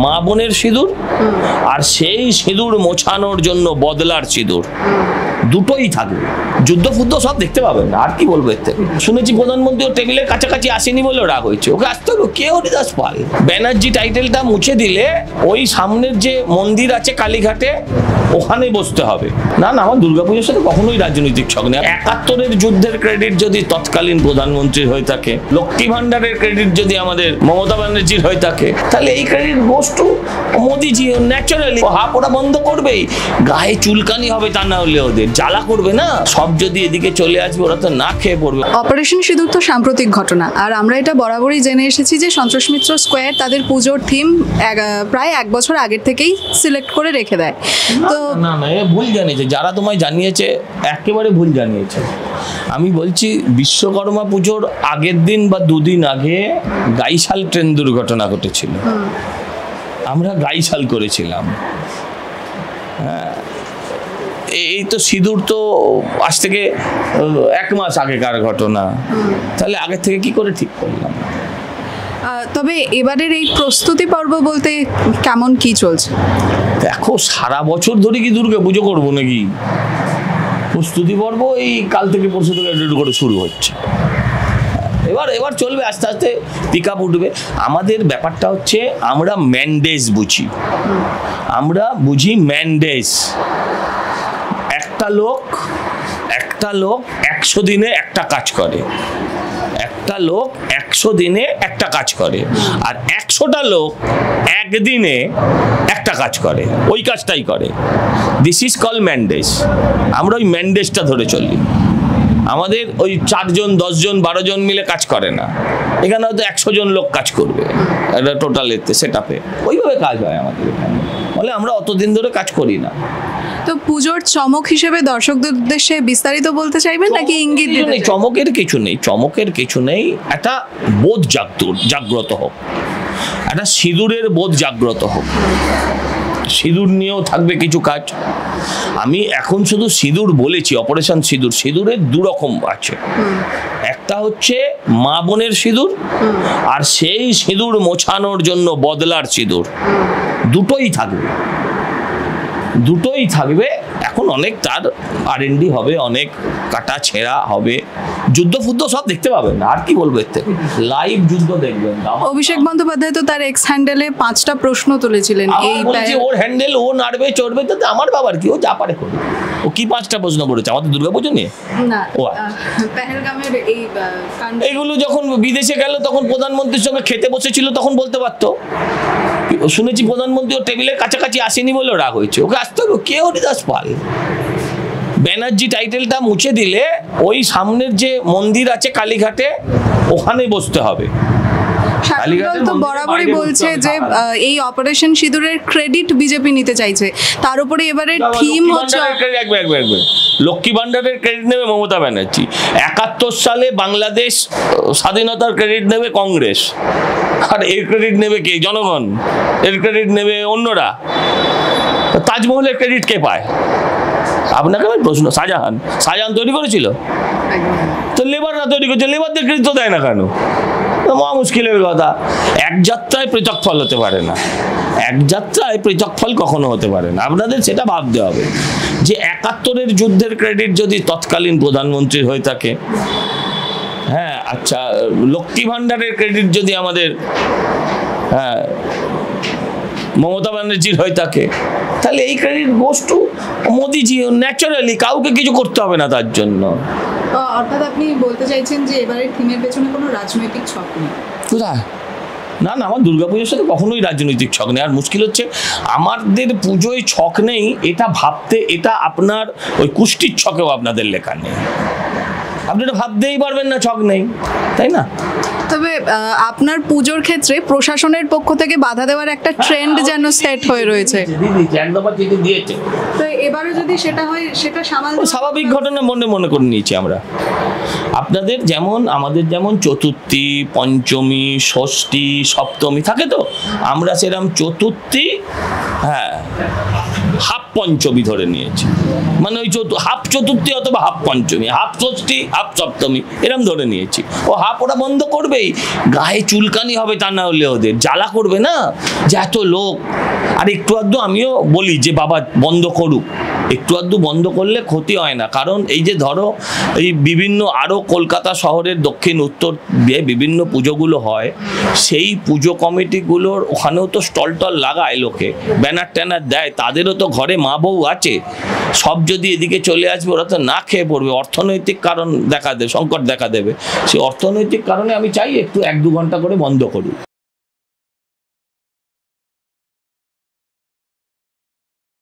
মা বোনের সিঁদুর আর সেই সিঁদুর মোছানোর জন্য বদলার সিঁদুর, দুটোই থাকবে। যুদ্ধ ফুদ্ধ সব দেখতে পাবেন না। আর কি বলবো এতে? শুনেছি প্রধানমন্ত্রী ও টেবিলের কাছাকাছি আসেনি বলে রাগ হয়েছে, ওকে আসতে হবে। কে হরিদাস পাল? ব্যানার্জি টাইটেলটা মুছে দিলে ওই সামনের যে মন্দির আছে কালীঘাটে, ওখানে বসতে হবে। না না, আমার দুর্গাপুজোর সাথে কখনোই রাজনৈতিক ছক নেই। 71-এর যুদ্ধের ক্রেডিট যদি তৎকালীন প্রধানমন্ত্রীর হয়ে থাকে, লক্ষ্মী ভান্ডারের ক্রেডিট যদি আমাদের মমতা ব্যানার্জির হয়ে থাকে, তাহলে এই credit goes to Modiji. Naturally half ওরা বন্ধ করবেই, গায়ে চুলকানি হবে, তা না হলে ওদের জ্বালা করবে না। সব যদি এদিকে চলে আসবে, ওরা তো না খেয়ে পড়বে। অপারেশন সিঁদুর তো সাম্প্রতিক ঘটনা, আর আমরা এটা বরাবরই জেনে এসেছি যে সন্তোষ মিত্র স্কোয়ার তাদের পুজোর থিম প্রায় 1 বছর আগের থেকেই সিলেক্ট করে রেখে দেয়। তো না না, ভুল জানিয়েছে যারা তোমায় জানিয়েছে, একেবারে ভুল জানিয়েছে। আমি বলছি, বিশ্বকর্মা পুজোর আগের দিন বা 2 দিন আগে গাইশাল ট্রেন দুর্ঘটনা ঘটেছিল, আমরা গাইশাল করেছিলাম। হ্যাঁ, এই তো সিঁদুর তো আজ থেকে 1 মাস আগেকার ঘটনা, তাহলে আগের থেকে কি করে ঠিক করলাম? তবে এবারের এই প্রস্তুতি পর্ব বলতে কেমন কি চলছে? দেখো, সারা বছর ধরে কি দুর্গা পুজো করবো নাকি? প্রস্তুতি পর্ব এই কাল থেকে পরশু থেকে একটু করে শুরু হচ্ছে। এবার চলবে, আস্তে আস্তে পিক আপ উঠবে। আমাদের ব্যাপারটা হচ্ছে, আমরা ম্যান্ডেজ বুঝি, আমরা বুঝি ম্যান্ডেজ। একটা লোক 100 দিনে একটা কাজ করে, একটা লোক 100 দিনে একটা কাজ করে, আর 100টা লোক একদিনে একটা কাজ করে, ওই কাজটাই করে। This is call man-days. আমরা ওই ম্যান্ডেজটা ধরে চলি। আমাদের ওই 4 জন 10 জন 12 জন মিলে কাজ করে না, এখানে হয়তো 100 জন লোক কাজ করবে একটা টোটাল এতে সেট আপে, ওইভাবে কাজ হয় আমাদের এখানে। বলে আমরা অতদিন ধরে কাজ করি না। তো পুজোর চমক হিসেবে দর্শকদের উদ্দেশ্যে বিস্তারিত বলতে চাইবেন নাকি ইঙ্গিত দিতে চাইবেন? চমকের কিছু নেই। একটা বোধ জাগ্রত হোক, একটা সিঁদুরের বোধ জাগ্রত হোক। সিঁদুর নিয়েও থাকবে কিছু কাজ। আমি এখন শুধু সিঁদুর বলেছি, অপারেশন সিঁদুর। সিঁদুরের 2 রকম আছে, একটা হচ্ছে মা বোনের সিঁদুর আর সেই সিঁদুর মোছানোর জন্য বদলার সিঁদুর, দুটোই থাকবে। এখন অনেক তার R&D হবে, অনেক কাটা ছেঁড়া হবে, যুদ্ধ ফুদ্ধ সব দেখতে পাবেন না। আর কি বলবো এতে? লাইভ যুদ্ধ দেখবেন। অভিষেক বন্দ্যোপাধ্যায় তো তার এক্স হ্যান্ডেলে 5টা প্রশ্ন তুলেছিলেন। এই ওর হ্যান্ডেল, ও নাড়বে চড়বে, তাতে আমার বাবার কি? ও যা পারে করবে। ও কি 5টা প্রশ্ন করেছে আমাদের দুর্গাপুজো নিয়ে? না, ও পেহেলগামের এই এইগুলো যখন বিদেশে গেল, তখন প্রধানমন্ত্রীর সঙ্গে খেতে বসেছিল, তখন বলতে পারতো। শুনেছি প্রধানমন্ত্রী ও টেবিলের কাছাকাছি আসেনি বলে রাগ হয়েছে, ওকে আসতে হবে। কে হরিদাস পাল? ব্যানার্জি টাইটেলটা মুছে দিলে ওই সামনের যে মন্দির আছে কালীঘাটে, ওখানে বসতে হবে। তো বরাবরই বলছে যে এই অপারেশন সিঁদুরের ক্রেডিট বিজেপি নিতে চাইছে, তার উপরে এবারে থিম হচ্ছে লক্ষ্মী ভান্ডারের ক্রেডিট নেবে মমতা ব্যানার্জি, 71 সালে বাংলাদেশ স্বাধীনতার ক্রেডিট নেবে কংগ্রেস, আর এর ক্রেডিট নেবে কে? জনগণ। এর ক্রেডিট নেবে অন্যরা। তাজমহলের ক্রেডিট কে পায়? আপনাকে আমি প্রশ্ন, শাহজাহান তৈরি করেছিল তো? লেবাররা তৈরি করেছে, লেবারদের ক্রেডিট তো দেয় না কেন? মহা মুশকিলের কথা। এক যাত্রায় পৃথক ফল হতে পারে না, কখনো হতে পারে না। আপনাদের সেটা ভাবতে হবে যে 71-এর যুদ্ধের ক্রেডিট যদি তৎকালীন প্রধানমন্ত্রীর হয়ে থাকে, হ্যাঁ আচ্ছা, লক্ষ্মী ভান্ডারের ক্রেডিট যদি আমাদের মমতা ব্যানার্জির হয়ে থাকে, তাহলে এই credit goes to Modiji. Naturally কাউকে কিছু করতে হবে না তার জন্য। অর্থাৎ আপনি বলতে চাইছেন যে এবারের থিমের পেছনে কোনো রাজনৈতিক ছক নেই? কোথায়? না না, আমার দুর্গাপুজোর সাথে কখনোই রাজনৈতিক ছক নেই। আর মুশকিল হচ্ছে, আমাদের পুজোয় ছক নেই এটা ভাবতে, এটা আপনার ওই কুষ্টির ছকেও আপনাদের লেখা নেই। আপনি এটা ভাবতেই পারবেন না ছক নেই, তাই না? তবে আপনার পুজোর ক্ষেত্রে প্রশাসনের পক্ষ থেকে বাধা দেওয়ার একটা ট্রেন্ড যেন সেট হয়ে রয়েছে। তো এবারও যদি সেটা হয়, সেটা স্বাভাবিক ঘটনা মনে করে নিয়েছি আমরা। আপনাদের যেমন আমাদের যেমন চতুর্থী, পঞ্চমী, ষষ্ঠী, সপ্তমী থাকে, তো আমরা সেরকম চতুর্থী, হ্যাঁ, হাফ পঞ্চমী ধরে নিয়েছি, মানে ওই হাফ চতুর্থী অথবা হাফ পঞ্চমী, হাফ ষষ্ঠী, হাফ সপ্তমী, এরম ধরে নিয়েছি। ও হাফ ওরা বন্ধ করবেই, গায়ে চুলকানি হবে, তা না হলে ওদের জ্বালা করবে না যে এত লোক। আর একটু আধটু আমিও বলি যে বাবা বন্ধ করুক, একটু আধটু বন্ধ করলে ক্ষতি হয় না। কারণ এই যে ধরো এই বিভিন্ন আরও কলকাতা শহরের দক্ষিণ উত্তর দিয়ে বিভিন্ন পুজোগুলো হয়, সেই পুজো কমিটিগুলোর ওখানেও তো স্টল টল লাগায়, লোকে ব্যানার ট্যানার দেয়, তাদেরও তো ঘরে মা বউ আছে। সব যদি এদিকে চলে আসবে, ওরা তো না খেয়ে পড়বে, অর্থনৈতিক কারণ দেখা দেবে, সংকট দেখা দেবে। সেই অর্থনৈতিক কারণে আমি চাই একটু 1-2 ঘন্টা করে বন্ধ করুক।